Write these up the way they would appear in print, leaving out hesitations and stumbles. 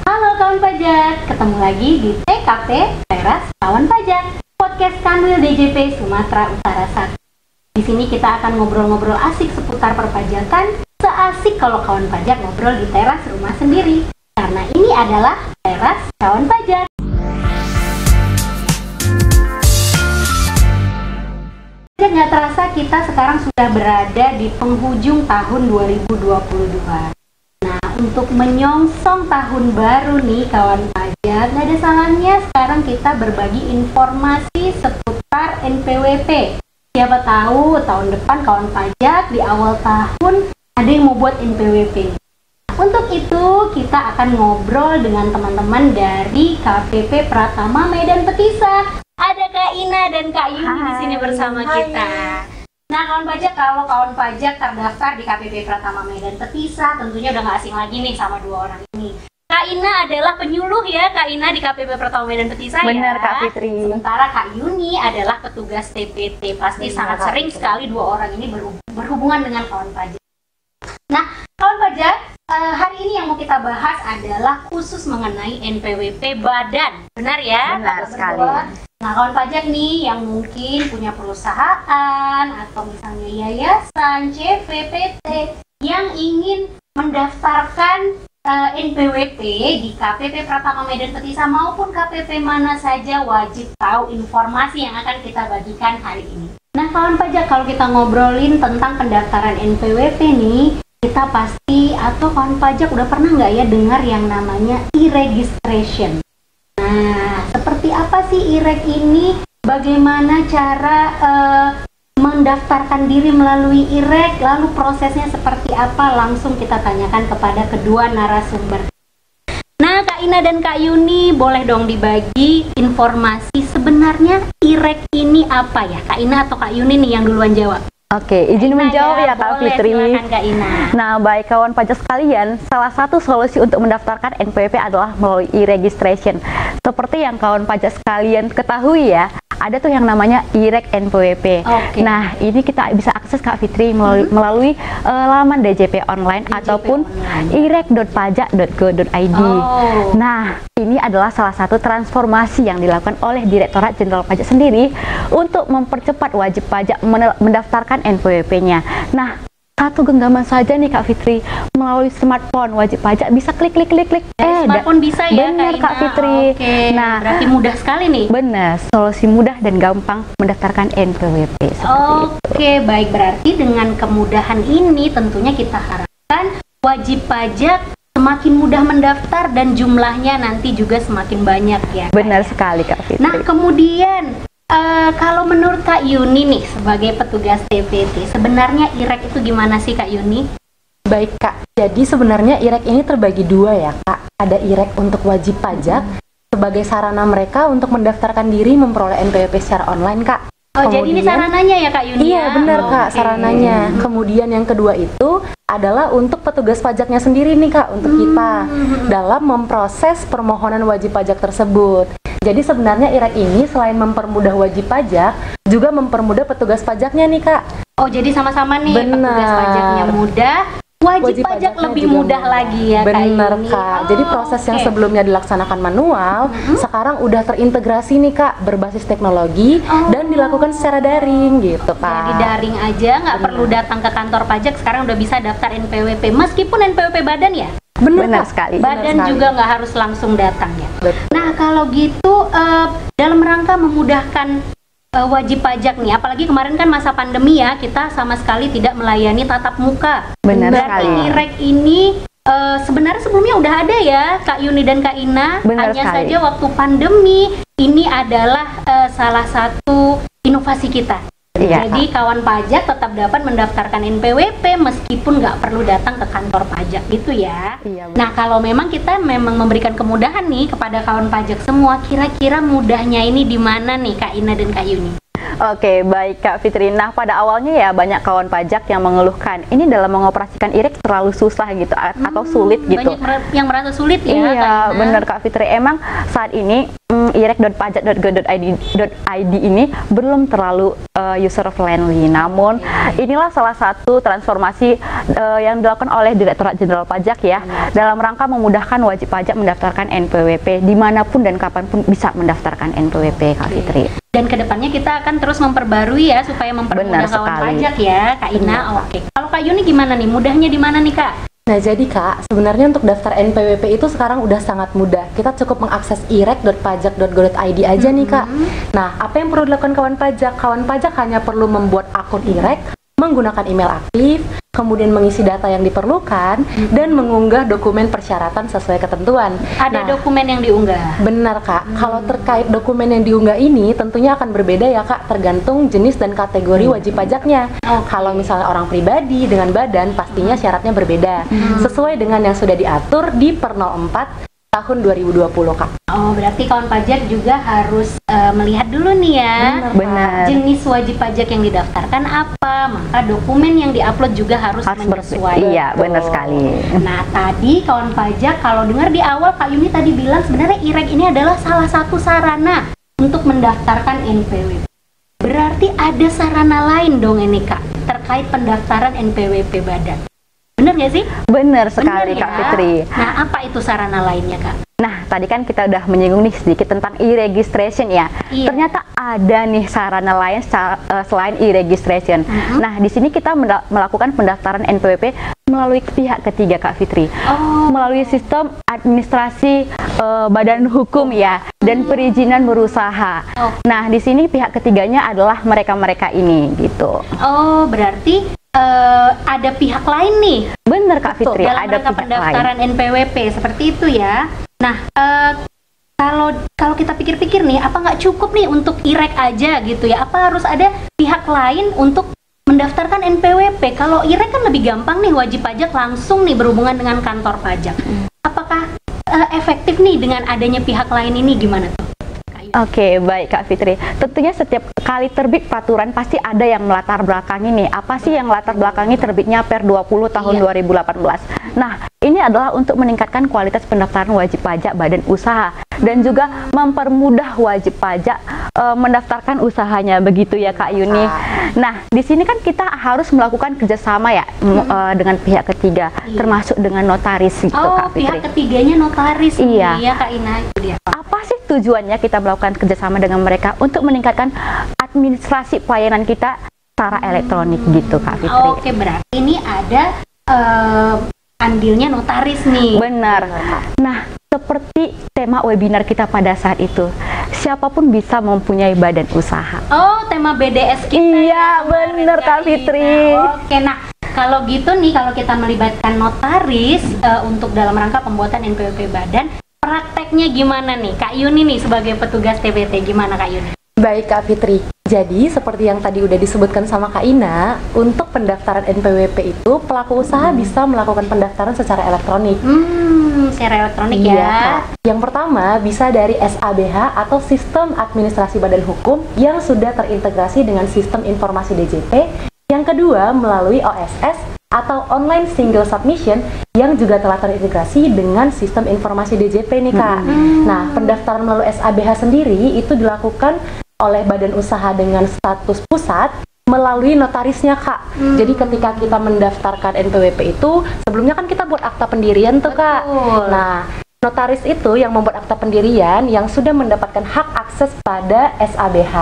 Halo kawan pajak, ketemu lagi di TKP Teras Kawan Pajak, podcast Kanwil DJP Sumatera Utara 1. Di sini kita akan ngobrol-ngobrol asik seputar perpajakan, seasik kalau kawan pajak ngobrol di teras rumah sendiri. Karena ini adalah Teras Kawan Pajak. Nggak terasa kita sekarang sudah berada di penghujung tahun 2022. Nah, untuk menyongsong tahun baru nih kawan pajak, nggak ada salahnya sekarang kita berbagi informasi seputar NPWP. Siapa tahu tahun depan kawan pajak di awal tahun ada yang mau buat NPWP. Untuk itu kita akan ngobrol dengan teman-teman dari KPP Pratama Medan Petisa. Ada Kak Ina dan Kak Yuni di sini bersama kita. Nah, kawan pajak, kalau kawan pajak terdaftar di KPP Pratama Medan Petisa, tentunya udah nggak asing lagi nih sama dua orang ini. Kak Ina adalah penyuluh ya, Kak Ina di KPP Pratama Medan Petisa. Benar, ya. Kak Fitri. Sementara Kak Yuni adalah petugas TPT. Pasti sangat sering sekali dua orang ini berhubungan dengan kawan pajak. Nah, kawan pajak, hari ini yang mau kita bahas adalah khusus mengenai NPWP badan. Benar ya? Benar sekali. Nah, kawan pajak nih yang mungkin punya perusahaan atau misalnya yayasan, CV, PT yang ingin mendaftarkan NPWP di KPP Pratama Medan Petisa maupun KPP mana saja, wajib tahu informasi yang akan kita bagikan hari ini. Nah, kawan pajak, kalau kita ngobrolin tentang pendaftaran NPWP nih, kita pasti atau kawan pajak udah pernah nggak ya dengar yang namanya e-registration. Nah, seperti apa sih e-reg ini? Bagaimana cara mendaftarkan diri melalui e-reg? Lalu prosesnya seperti apa? Langsung kita tanyakan kepada kedua narasumber. Nah, Kak Ina dan Kak Yuni, boleh dong dibagi informasi sebenarnya e-reg ini apa ya? Kak Ina atau Kak Yuni nih yang duluan jawab? Oke, izin menjawab ya Kak Fitri. Silakan Kak Ina. Nah, baik kawan pajak sekalian, salah satu solusi untuk mendaftarkan NPWP adalah melalui e-registration. Seperti yang kawan pajak sekalian ketahui ya, ada tuh yang namanya e-reg NPWP. Okay. Nah, ini kita bisa akses Kak Fitri melalui laman DJP online ataupun e-reg.pajak.go.id. Nah, ini adalah salah satu transformasi yang dilakukan oleh Direktorat Jenderal Pajak sendiri untuk mempercepat wajib pajak mendaftarkan NPWP-nya. Nah, satu genggaman saja nih Kak Fitri, melalui smartphone wajib pajak bisa klik. Dari smartphone bisa ya bener, Kak Fitri. Oke. Nah, berarti mudah sekali nih. Benar, solusi mudah dan gampang mendaftarkan NPWP. Oke, baik, berarti dengan kemudahan ini tentunya kita harapkan wajib pajak semakin mudah mendaftar dan jumlahnya nanti juga semakin banyak ya. Benar sekali Kak Fitri. Nah, kemudian kalau menurut Kak Yuni nih sebagai petugas TPT, sebenarnya e-reg itu gimana sih Kak Yuni? Baik Kak, jadi sebenarnya e-reg ini terbagi dua ya Kak. Ada e-reg untuk wajib pajak sebagai sarana mereka untuk mendaftarkan diri memperoleh NPWP secara online Kak. Oh, jadi ini sarananya ya Kak Yuni? Iya benar Kak, Oke. sarananya. Kemudian yang kedua itu adalah untuk petugas pajaknya sendiri nih Kak, untuk kita dalam memproses permohonan wajib pajak tersebut. Jadi sebenarnya e-reg ini selain mempermudah wajib pajak, juga mempermudah petugas pajaknya nih Kak. Oh, jadi sama-sama nih, Benar. petugas pajaknya mudah, wajib pajak pajaknya lebih juga mudah lagi ya Bener Kak Yuni. Kak. Jadi proses yang oke. sebelumnya dilaksanakan manual, sekarang udah terintegrasi nih Kak, berbasis teknologi dan dilakukan secara daring gitu Kak. Jadi daring aja, nggak perlu datang ke kantor pajak, sekarang udah bisa daftar NPWP, meskipun NPWP badan ya? Benar sekali. Badan sekali. juga nggak harus langsung datang ya? Betul. Nah, kalau gitu dalam rangka memudahkan wajib pajak nih, apalagi kemarin kan masa pandemi ya, kita sama sekali tidak melayani tatap muka. Benar Berarti sekali. e-reg ini sebenarnya sebelumnya udah ada ya Kak Yuni dan Kak Ina. Benar Hanya sekali. saja waktu pandemi ini adalah salah satu inovasi kita. Iya, Jadi kawan pajak tetap dapat mendaftarkan NPWP meskipun nggak perlu datang ke kantor pajak gitu ya. Iya, benar. Nah, kalau memang kita memang memberikan kemudahan nih kepada kawan pajak semua, kira-kira mudahnya ini di mana nih Kak Ina dan Kak Yuni? Oke, baik Kak Fitri. Nah, pada awalnya ya banyak kawan pajak yang mengeluhkan ini dalam mengoperasikan IREK terlalu susah gitu atau sulit gitu. Banyak yang merasa sulit ya. Iya, benar Kak Fitri. Emang saat ini irek.pajak.go.id ini belum terlalu user friendly. Namun inilah salah satu transformasi yang dilakukan oleh Direktorat Jenderal Pajak ya, dalam rangka memudahkan wajib pajak mendaftarkan NPWP dimanapun dan kapanpun bisa mendaftarkan NPWP, Kak Fitri. Dan kedepannya kita akan terus memperbarui ya supaya mempermudah kawan pajak ya, Kak Ina. Oke. Kalau Kak Yuni gimana nih? Mudahnya di mana nih, Kak? Nah jadi Kak, sebenarnya untuk daftar NPWP itu sekarang udah sangat mudah. Kita cukup mengakses irek.pajak.go.id aja nih Kak. Nah, apa yang perlu dilakukan kawan pajak? Kawan pajak hanya perlu membuat akun IREK, menggunakan email aktif, kemudian mengisi data yang diperlukan, dan mengunggah dokumen persyaratan sesuai ketentuan. Ada dokumen yang diunggah? Benar Kak, kalau terkait dokumen yang diunggah ini tentunya akan berbeda ya Kak, tergantung jenis dan kategori wajib pajaknya. Kalau misalnya orang pribadi dengan badan, pastinya syaratnya berbeda, sesuai dengan yang sudah diatur di Per 04 tahun 2020 Kak. Oh, berarti kawan pajak juga harus melihat dulu nih ya, Benar. jenis wajib pajak yang didaftarkan apa, maka dokumen yang diupload juga harus menyesuaikan. Iya, benar sekali. Nah, tadi kawan pajak kalau dengar di awal Kak Yuni tadi bilang sebenarnya IREK ini adalah salah satu sarana untuk mendaftarkan NPWP. Berarti ada sarana lain dong ini Kak, terkait pendaftaran NPWP badan. Bener nggak sih? Benar sekali, Bener, Kak ya? Fitri. Nah, apa itu sarana lainnya Kak? Nah, tadi kan kita udah menyinggung nih sedikit tentang e-registration ya. Iya. Ternyata ada nih sarana lain selain e-registration. Nah, di sini kita melakukan pendaftaran NPWP melalui pihak ketiga, Kak Fitri. Melalui sistem administrasi badan hukum ya, dan perizinan berusaha. Nah, di sini pihak ketiganya adalah mereka-mereka ini gitu. Oh, berarti ada pihak lain nih. Bener Kak Fitri, dalam ada rangka pihak pendaftaran lain. NPWP seperti itu ya. Nah, kalau kita pikir-pikir nih, apa nggak cukup nih untuk IREK aja gitu ya? Apa harus ada pihak lain untuk mendaftarkan NPWP? Kalau IREK kan lebih gampang nih, wajib pajak langsung nih berhubungan dengan kantor pajak. Apakah efektif nih dengan adanya pihak lain ini, gimana tuh? Oke, baik Kak Fitri. Tentunya setiap kali terbit peraturan pasti ada yang melatar belakangi nih. Apa sih yang melatar belakangi terbitnya Per 20 tahun 2018? Nah, ini adalah untuk meningkatkan kualitas pendaftaran wajib pajak badan usaha dan juga mempermudah wajib pajak mendaftarkan usahanya, begitu ya Kak Yuni. Nah, di sini kan kita harus melakukan kerjasama ya dengan pihak ketiga, termasuk dengan notaris gitu Kak Fitri. Pihak ketiganya notaris Iya. nih ya Kak Ina, itu dia. Apa sih tujuannya kita melakukan kerjasama dengan mereka? Untuk meningkatkan administrasi pelayanan kita secara elektronik gitu Kak Fitri. Oke, berarti ini ada andilnya notaris nih. Benar. Nah, seperti tema webinar kita pada saat itu, siapapun bisa mempunyai badan usaha. Oh, tema BDS kita. Iya, bener Kak Fitri. Oke, nah kalau gitu nih, kalau kita melibatkan notaris untuk dalam rangka pembuatan NPWP badan, prakteknya gimana nih Kak Yuni nih sebagai petugas TPT, gimana Kak Yuni? Baik Kak Fitri, jadi seperti yang tadi udah disebutkan sama Kak Ina, untuk pendaftaran NPWP itu pelaku usaha bisa melakukan pendaftaran secara elektronik. Secara elektronik Iya, ya. Kak. Yang pertama bisa dari SABH atau Sistem Administrasi Badan Hukum yang sudah terintegrasi dengan Sistem Informasi DJP. Yang kedua melalui OSS atau Online Single Submission yang juga telah terintegrasi dengan Sistem Informasi DJP nih Kak. Nah, pendaftaran melalui SABH sendiri itu dilakukan oleh badan usaha dengan status pusat melalui notarisnya Kak. Jadi ketika kita mendaftarkan NPWP itu sebelumnya kan kita buat akta pendirian tuh Kak. Nah, notaris itu yang membuat akta pendirian yang sudah mendapatkan hak akses pada SABH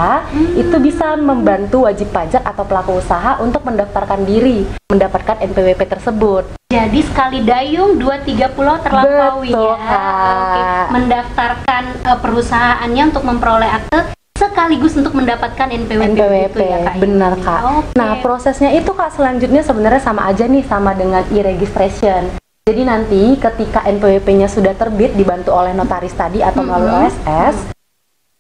itu bisa membantu wajib pajak atau pelaku usaha untuk mendaftarkan diri mendapatkan NPWP tersebut. Jadi sekali dayung 2-3 pulau terlampaui Betul, ya. Kak. Oke. Mendaftarkan perusahaannya untuk memperoleh akte sekaligus untuk mendapatkan NPWP, gitu ya Kak. Benar Kak. Oke. Nah, prosesnya itu Kak selanjutnya sebenarnya sama aja nih sama dengan e-registration. Jadi nanti ketika NPWP-nya sudah terbit dibantu oleh notaris tadi atau melalui OSS,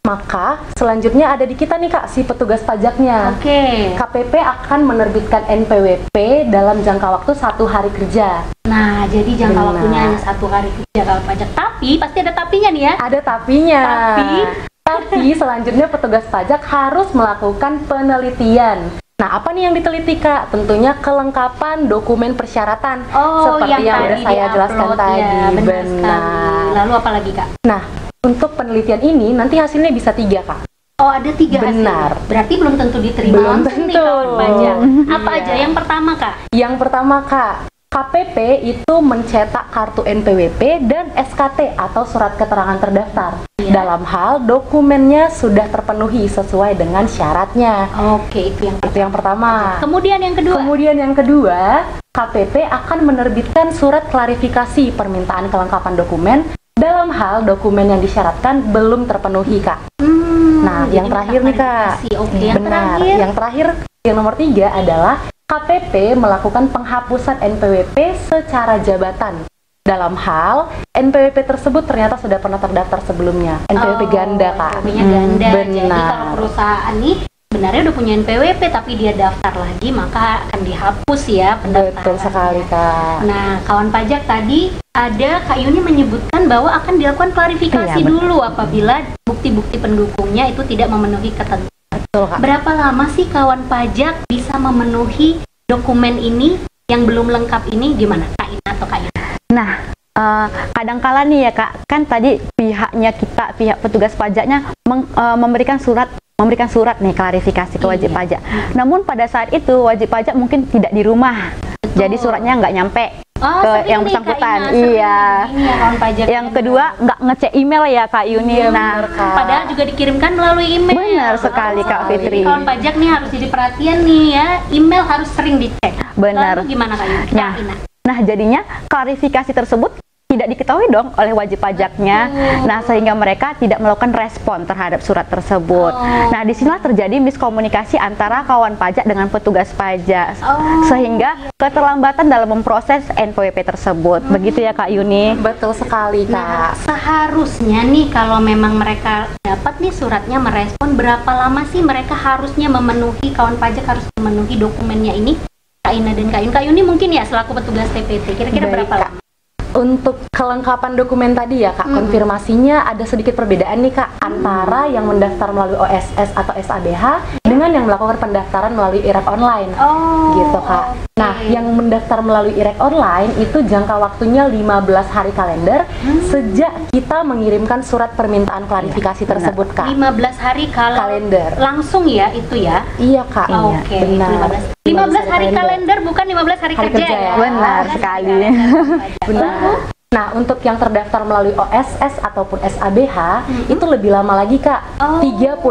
maka selanjutnya ada di kita nih Kak, si petugas pajaknya. Oke. KPP akan menerbitkan NPWP dalam jangka waktu 1 hari kerja. Nah, jadi jangka Benar. waktunya hanya 1 hari kerja kalau pajak. Tapi pasti ada tapinya nih ya. Ada tapinya. Tapi Tapi selanjutnya petugas pajak harus melakukan penelitian. Nah, apa nih yang diteliti, Kak? Tentunya kelengkapan dokumen persyaratan seperti yang udah saya jelaskan tadi. Ya, benar sekali. Lalu apa lagi, Kak? Nah, untuk penelitian ini nanti hasilnya bisa 3, Kak. Oh, ada 3 Benar. hasil. Berarti belum tentu diterima Belum langsung nih tentu. kawan pajak. Apa Iya. aja? Yang pertama, Kak? Yang pertama, Kak, KPP itu mencetak kartu NPWP dan SKT atau surat keterangan terdaftar. Dalam hal dokumennya sudah terpenuhi sesuai dengan syaratnya. Oke, itu yang pertama. Kemudian yang kedua. Kemudian yang kedua, KPP akan menerbitkan surat klarifikasi permintaan kelengkapan dokumen dalam hal dokumen yang disyaratkan belum terpenuhi, Kak. Nah, jadi yang terakhir nih, Kak. Oke, yang Benar. terakhir. Yang terakhir, yang nomor 3 adalah KPP melakukan penghapusan NPWP secara jabatan. Dalam hal NPWP tersebut ternyata sudah pernah terdaftar sebelumnya. NPWP ganda, Kak. NPWP-nya ganda. Jadi Benar. kalau perusahaan nih sebenarnya udah punya NPWP tapi dia daftar lagi, maka akan dihapus ya pendaftaran. Betul sekali, Kak. Nah, kawan pajak tadi ada Kak Yuni menyebutkan bahwa akan dilakukan klarifikasi Iya, betul. dulu apabila bukti-bukti pendukungnya itu tidak memenuhi ketentuan. Betul, Kak. Berapa lama sih kawan pajak bisa memenuhi dokumen ini yang belum lengkap ini? Gimana, Kak Ina atau Kak Yuni? Nah, kadangkala nih ya Kak, kan tadi pihak petugas pajaknya memberikan surat nih klarifikasi ke wajib Iya. pajak. Namun pada saat itu wajib pajak mungkin tidak di rumah, jadi suratnya nggak nyampe ke sering yang nih, Kak bersangkutan. Ina, sering Iya. begini ya, kawan pajak. Yang kedua nggak ngecek email ya Kak Yuni. Iya, Nah, benar, Kak. Padahal juga dikirimkan melalui email. Benar sekali, Kak Fitri. Jadi kawan pajak nih harus jadi perhatian nih ya, email harus sering dicek. Benar. Lalu gimana Kak Yuni? Nah, Kak Ina? Nah, jadinya klarifikasi tersebut tidak diketahui dong oleh wajib pajaknya. Nah, sehingga mereka tidak melakukan respon terhadap surat tersebut. Nah, disinilah terjadi miskomunikasi antara kawan pajak dengan petugas pajak, sehingga keterlambatan dalam memproses NPWP tersebut. Begitu ya Kak Yuni? Betul sekali, Nah, Kak. seharusnya nih kalau memang mereka dapat nih suratnya merespon, berapa lama sih mereka harusnya memenuhi, kawan pajak harus memenuhi dokumennya ini? Kak Ina dan Kak Yuni. Kak Yuni mungkin ya selaku petugas TPT, kira-kira Baik, berapa Kak. lama? Untuk kelengkapan dokumen tadi ya, Kak, konfirmasinya ada sedikit perbedaan nih, Kak, antara yang mendaftar melalui OSS atau SABH dengan yang melakukan pendaftaran melalui IREK online. Gitu, Kak. Nah, yang mendaftar melalui IREK online itu jangka waktunya 15 hari kalender sejak kita mengirimkan surat permintaan klarifikasi tersebut, Kak. 15 hari kalau Kalender. langsung ya itu ya. Iya, Kak. Oke, Benar. 15 hari kalender bukan 15 hari Hari kerja kerja ya. ya. Benar 15 sekali. hari kalender. Benar. Nah, untuk yang terdaftar melalui OSS ataupun SABH itu lebih lama lagi, Kak. 30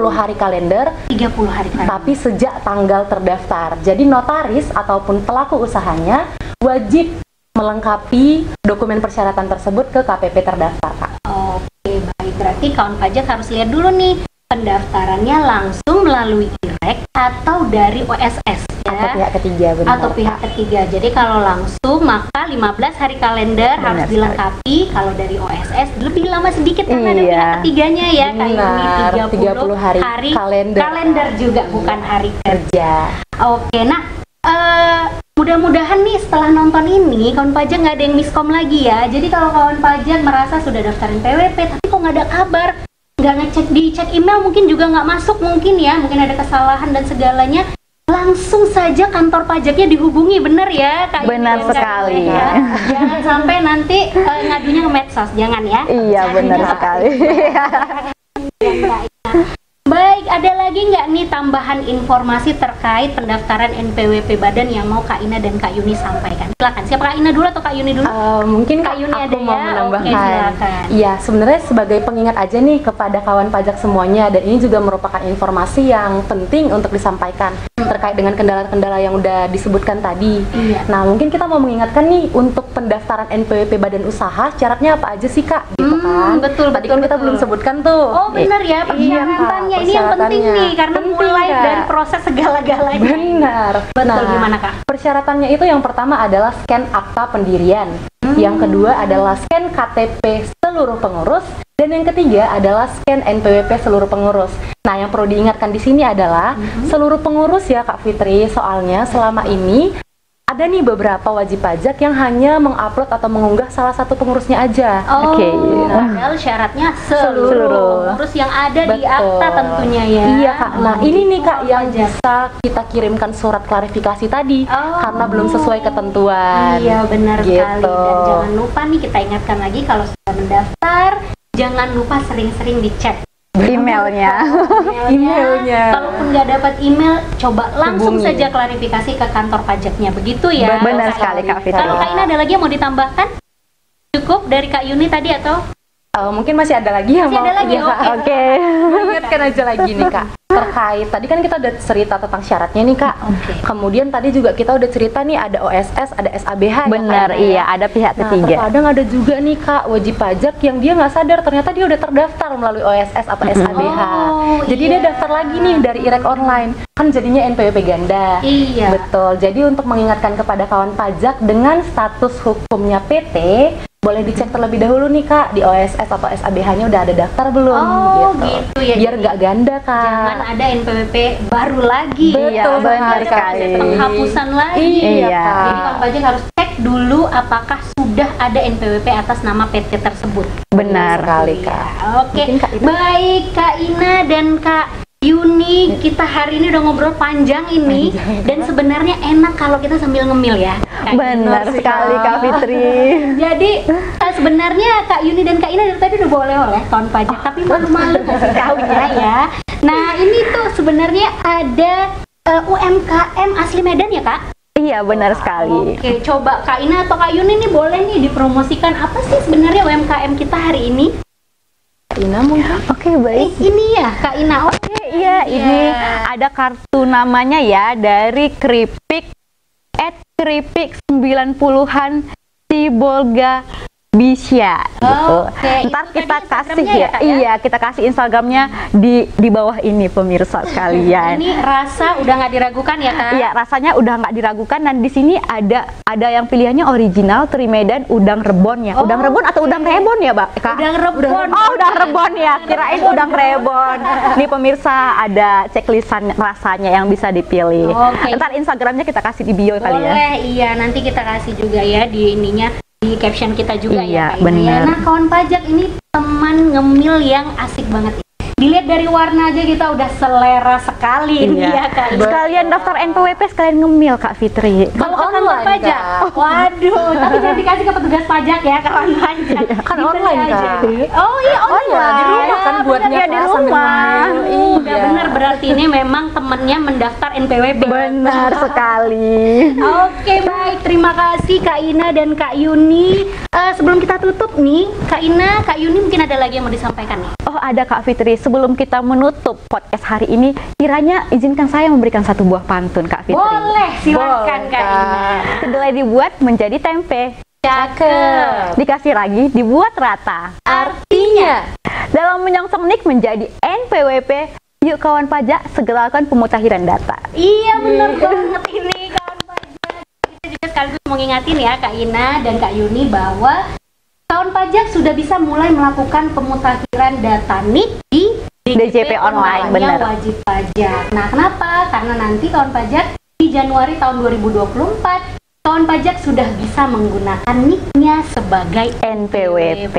hari kalender 30 hari kalender. tapi sejak tanggal terdaftar. Jadi notaris ataupun pelaku usahanya wajib melengkapi dokumen persyaratan tersebut ke KPP terdaftar, Kak. Oke, baik. Berarti kawan pajak harus lihat dulu nih pendaftarannya langsung melalui IREK atau dari OSS ya. Atau pihak ketiga, benar. Atau pihak ketiga. Jadi kalau langsung maka 15 hari kalender Benar harus sekali. dilengkapi. Kalau dari OSS lebih lama sedikit karena ada Iya. pihak ketiganya ya. Kayak ini Benar, 30 hari kalender. kalender juga bukan hari kerja. Ya. Oke, nah mudah-mudahan nih setelah nonton ini kawan pajak nggak ada yang miskom lagi ya. Jadi kalau kawan pajak merasa sudah daftarin PWP tapi kok nggak ada kabar, nggak ngecek di cek email mungkin juga nggak masuk mungkin ya, mungkin ada kesalahan dan segalanya, langsung saja kantor pajaknya dihubungi, bener ya Kak Yuni Benar dan Kak sekali. Yuni ya. Jangan sampai nanti ngadunya ke medsos, jangan ya. Iya, benar Ngadunya sekali. Baik, ada lagi nggak nih tambahan informasi terkait pendaftaran NPWP Badan yang mau Kak Ina dan Kak Yuni sampaikan? Silakan, siapa Kak Ina dulu atau Kak Yuni dulu? Mungkin Kak Yuni aku ada mau ya? menambahkan. Oke, silakan. Iya, sebenarnya sebagai pengingat aja nih kepada kawan pajak semuanya, dan ini juga merupakan informasi yang penting untuk disampaikan terkait dengan kendala-kendala yang udah disebutkan tadi. Iya. Nah, mungkin kita mau mengingatkan nih untuk pendaftaran NPWP Badan Usaha, syaratnya apa aja sih, Kak? Gitu kan? betul, Tadi betul, kan kita betul. belum sebutkan tuh. Oh benar ya, Iya, Kak, persyaratannya ini yang penting persyaratannya. nih karena Penting, mulai Kak. dari proses segala-galanya. Benar. Betul, gimana, Kak? Persyaratannya itu yang pertama adalah scan akta pendirian. Yang kedua adalah scan KTP seluruh pengurus, dan yang ketiga adalah scan NPWP seluruh pengurus. Nah, yang perlu diingatkan di sini adalah seluruh pengurus ya Kak Fitri, soalnya selama ini ada nih beberapa wajib pajak yang hanya mengupload atau mengunggah salah satu pengurusnya aja. Oke. Padahal syaratnya seluruh pengurus yang ada di akta tentunya ya. Iya Kak. Nah ini nih Kak yang bisa kita kirimkan surat klarifikasi tadi karena belum sesuai ketentuan. Iya benar Gitu. sekali. Dan jangan lupa nih kita ingatkan lagi kalau sudah mendaftar, jangan lupa sering-sering dicek Emailnya. Emailnya. Kalaupun nggak dapat email, coba langsung Hubungi. saja klarifikasi ke kantor pajaknya. Begitu ya. Benar Kak sekali, Yuni. Kak Fitri. Kalau Kak Ina ada lagi yang mau ditambahkan? Cukup dari Kak Yuni tadi atau? Mungkin masih ada lagi yang Masih mau ada lagi, Kak. Oke. Mengingatkan aja lagi nih Kak, terkait tadi kan kita udah cerita tentang syaratnya nih Kak. Oke. Kemudian tadi juga kita udah cerita nih ada OSS, ada SABH. Benar, ya, Kak? iya, ada pihak Nah, ketiga. terkadang ada juga nih Kak wajib pajak yang dia nggak sadar ternyata dia udah terdaftar melalui OSS atau SABH. Jadi iya. dia daftar lagi nih dari IREK online, kan jadinya NPWP ganda. Iya. Betul. Jadi untuk mengingatkan kepada kawan pajak dengan status hukumnya PT, boleh dicek terlebih dahulu nih Kak di OSS atau SABH-nya udah ada daftar belum? Oh, gitu ya. Biar Jadi nggak ganda Kak. jangan ada NPWP baru lagi. Iya, benar Ada sekali. proses penghapusan lagi. Iya, Iya. Kak. Jadi kawan pajak harus cek dulu apakah sudah ada NPWP atas nama PT tersebut. Benar. sekali Kak. Oke, Mungkin Kak Ina. baik Kak Ina dan Kak Yuni, kita hari ini udah ngobrol panjang ini dan sebenarnya enak kalau kita sambil ngemil ya. Kak Benar Yuni. sekali Kak Fitri. Jadi sebenarnya Kak Yuni dan Kak Ina dari tadi udah boleh oleh kawan pajak, tapi malu-malu kasih tahunya ya. Nah ini tuh sebenarnya ada UMKM asli Medan ya Kak? Iya, benar sekali. Oke, coba Kak Ina atau Kak Yuni nih boleh nih dipromosikan apa sih sebenarnya UMKM kita hari ini? Ina mungkin. Oke, baik. Ini ya Kak Ina. Oke, Iya, ini ada kartu namanya ya dari keripik @keripik 90-an Sibolga Bisya gitu. Oke, Ntar itu kita tadi kasih Instagramnya ya, ya, Kak, ya? iya kita kasih Instagramnya di bawah ini pemirsa sekalian. Ini rasa udah nggak diragukan ya Kak? Iya, rasanya udah nggak diragukan dan di sini ada yang pilihannya original Trimedan udang rebon ya. Udang rebon atau udang rebon ya, Mbak? Kak? Udang rebon. Oh, udang rebon ya. Kirain udang rebon. Nih pemirsa ada checklistan rasanya yang bisa dipilih. Oke. Ntar Instagramnya kita kasih di bio kali ya. Boleh, iya nanti kita kasih juga ya di ininya, di caption kita juga Iya, ya Kak Ina ya. bener. Nah kawan pajak ini teman ngemil yang asik banget. Dilihat dari warna aja kita udah selera sekali ini ya Kak Ina. Sekalian daftar NPWP, sekalian ngemil Kak Fitri. Kalau ke kantor Online, pajak, Kak. waduh, tapi jangan dikasih ke petugas pajak ya kawan pajak. Kan Dibeli online, aja. Kak. Oh iya online. Di rumah kan buatnya Iya, di Kak, sambil rumah. ngemil. Udah bener berarti ini memang temennya mendaftar NPWP. Benar sekali. Oke baik, terima kasih Kak Ina dan Kak Yuni. Sebelum kita tutup nih, Kak Ina, Kak Yuni mungkin ada lagi yang mau disampaikan nih? Oh, ada Kak Fitri. Sebelum kita menutup podcast hari ini, kiranya izinkan saya memberikan satu buah pantun Kak Fitri. Boleh, silakan Boleh, Kak Kak. Ina. Kedelai dibuat menjadi tempe, Cakep. dikasih ragi dibuat rata. Artinya, Dalam menyongsong NIK menjadi NPWP, yuk kawan pajak segera lakukan pemutahiran data. iya bener banget ini kawan pajak. Kita juga sekaligus mau ngingatin ya Kak Ina dan Kak Yuni bahwa kawan pajak sudah bisa mulai melakukan pemutakhiran data NIK di DJP online, online-nya bener. wajib pajak. Nah, kenapa? Karena nanti kawan pajak di Januari tahun 2024 kawan pajak sudah bisa menggunakan NIK-nya sebagai NPWP.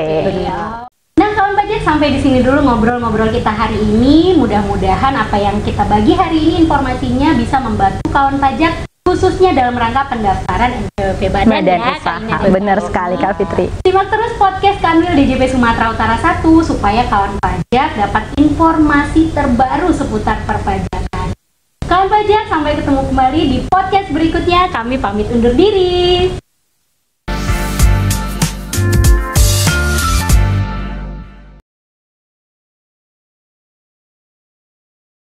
Nah, kawan pajak sampai di sini dulu ngobrol-ngobrol kita hari ini. Mudah-mudahan apa yang kita bagi hari ini informasinya bisa membantu kawan pajak khususnya dalam rangka pendaftaran NPWP Badan Medan ya, Kak usaha. Ina dan Benar Kak sekali Yuni. Kak Fitri. Simak terus podcast Kanwil DJP Sumatera Utara 1 supaya kawan pajak dapat informasi terbaru seputar perpajakan. Kawan pajak, sampai ketemu kembali di podcast berikutnya. Kami pamit undur diri.